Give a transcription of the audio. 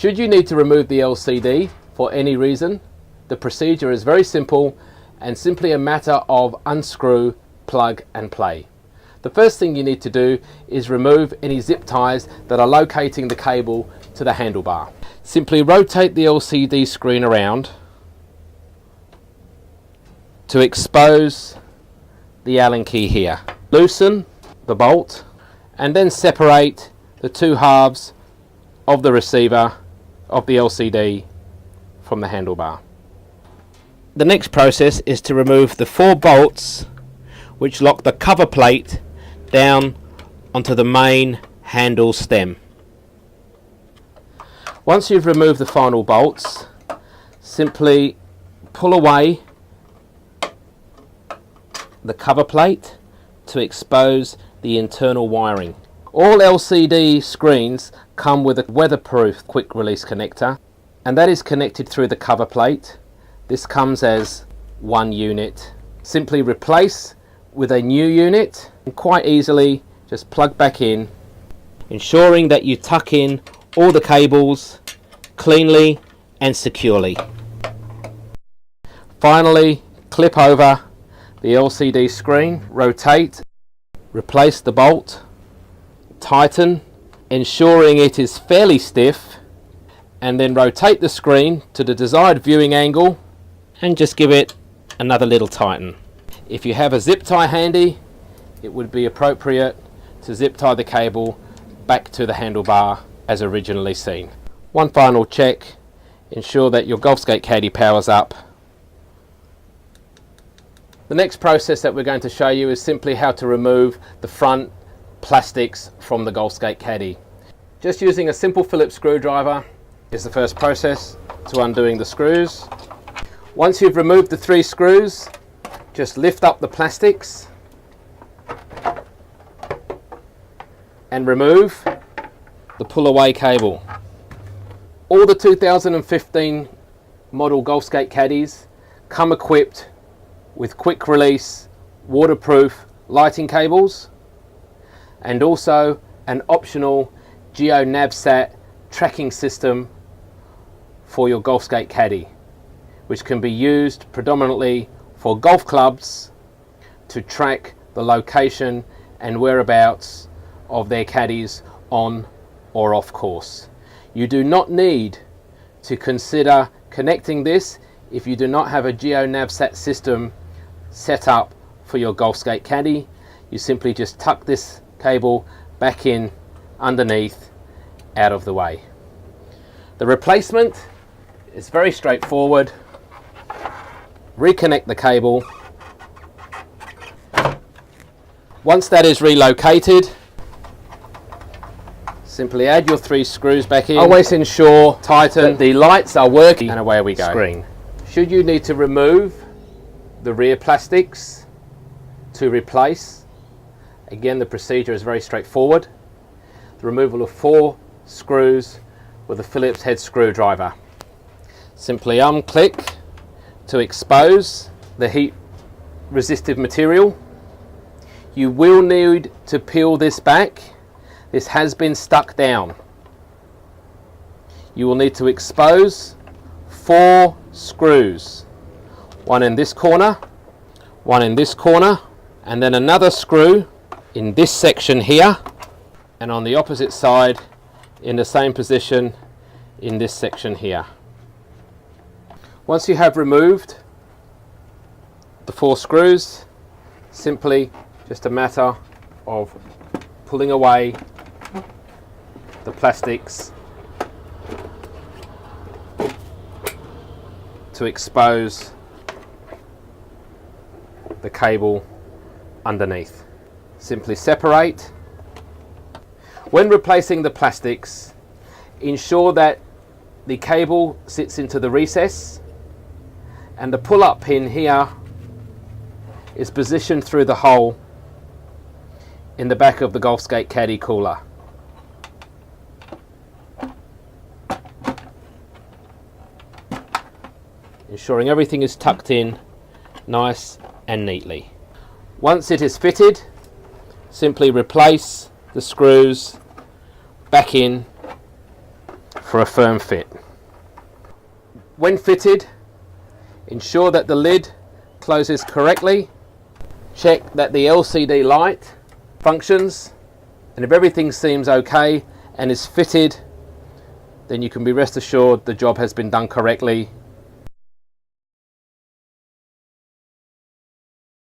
Should you need to remove the LCD for any reason, the procedure is very simple and simply a matter of unscrew, plug and play. The first thing you need to do is remove any zip ties that are locating the cable to the handlebar. Simply rotate the LCD screen around to expose the Allen key here. Loosen the bolt and then separate the two halves of the receiver of the LCD from the handlebar. The next process is to remove the 4 bolts which lock the cover plate down onto the main handle stem. Once you've removed the final bolts, simply pull away the cover plate to expose the internal wiring. All LCD screens come with a weatherproof quick release connector, and that is connected through the cover plate. This comes as one unit. Simply replace with a new unit and quite easily just plug back in, ensuring that you tuck in all the cables cleanly and securely. Finally, clip over the LCD screen, rotate, replace the bolt, tighten, ensuring it is fairly stiff, and then rotate the screen to the desired viewing angle and just give it another little tighten. If you have a zip tie handy, it would be appropriate to zip tie the cable back to the handlebar as originally seen. One final check, ensure that your Golf Skate Caddy powers up. The next process that we're going to show you is simply how to remove the front plastics from the Golf Skate Caddy. Just using a simple Phillips screwdriver is the first process to undoing the screws. Once you've removed the 3 screws, just lift up the plastics and remove the pull away cable. All the 2015 model Golf Skate Caddies come equipped with quick release waterproof lighting cables and also an optional GeoNavSat tracking system for your Golf Skate Caddy, which can be used predominantly for golf clubs to track the location and whereabouts of their caddies on or off course. You do not need to consider connecting this if you do not have a GeoNavSat system set up for your Golf Skate Caddy. You simply just tuck this cable back in underneath, out of the way. The replacement is very straightforward. Reconnect the cable. Once that is relocated, simply add your 3 screws back in. Always ensure tighten that the lights are working, and away we go. Screen. Should you need to remove the rear plastics to replace, again the procedure is very straightforward. The removal of 4 screws with a Phillips head screwdriver. Simply unclick to expose the heat resistive material. You will need to peel this back. This has been stuck down. You will need to expose 4 screws. One in this corner, one in this corner, and then another screw in this section here, and on the opposite side in the same position in this section here. Once you have removed the 4 screws, simply just a matter of pulling away the plastics to expose the cable underneath. Simply separate. When replacing the plastics, ensure that the cable sits into the recess and the pull-up pin here is positioned through the hole in the back of the Golf Skate Caddy cooler. Ensuring everything is tucked in nice and neatly. Once it is fitted, simply replace the screws back in for a firm fit. When fitted, ensure that the lid closes correctly. Check that the LCD light functions, and if everything seems okay and is fitted, then you can be rest assured the job has been done correctly